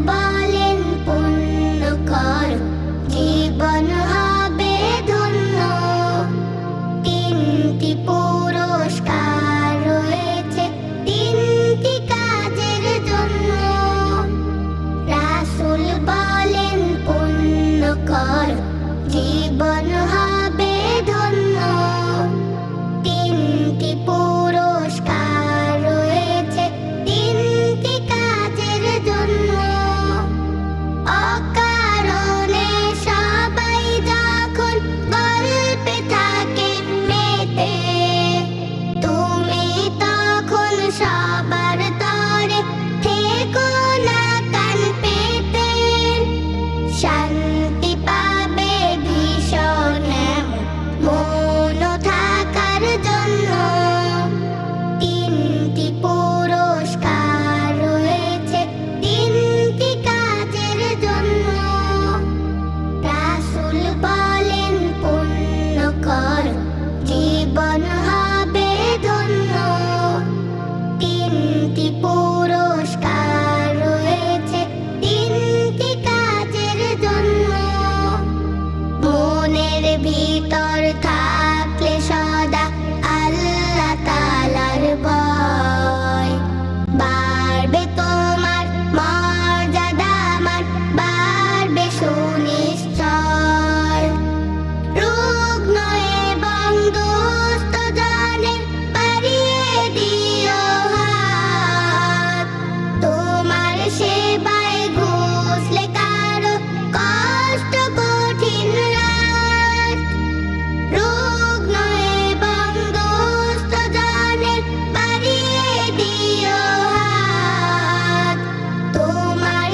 বলেন পুণ্য কর, জীবন হবে ধন্য। তিনটি পুরস্কার রয়েছে তিনটি কাজের জন্য। রাসূল বলেন পুণ্য কর, জীবন হবে ধন্য। তিনটি পুরস্কার রয়েছে তিনটি কাজের জন্য। অকারণে সবাই যখন গল্পে থাকে মেতে, তুমি তখন সবার তরে থেকো না কান পেতে। শান্তি পাবে ভীষণ মন থাকার জন্য। তিনটি পুরস্কার রয়েছে তিনটি কাজের জন্য। রাসূল বলেন পুণ্য কর, জীবন হবে ধন্য। তিনটি পুরস্কার রয়েছে তিনটি কাজের জন্য। মনের ভিতর থাকলে সদা আল্লাহ তাআলার ভয়, বাড়বে তোমার মর্যাদা, মান বাড়বে সুনিশ্চয়। রুগ্ন এবং দুস্থ জনের বাড়িয়ে দিও হাত, তোমার সেবায় ঘুচলে কারো কষ্ট কঠিন রাত। রুগ্ন এবং দুস্থ জনের বাড়িয়ে দিও হাত, তোমার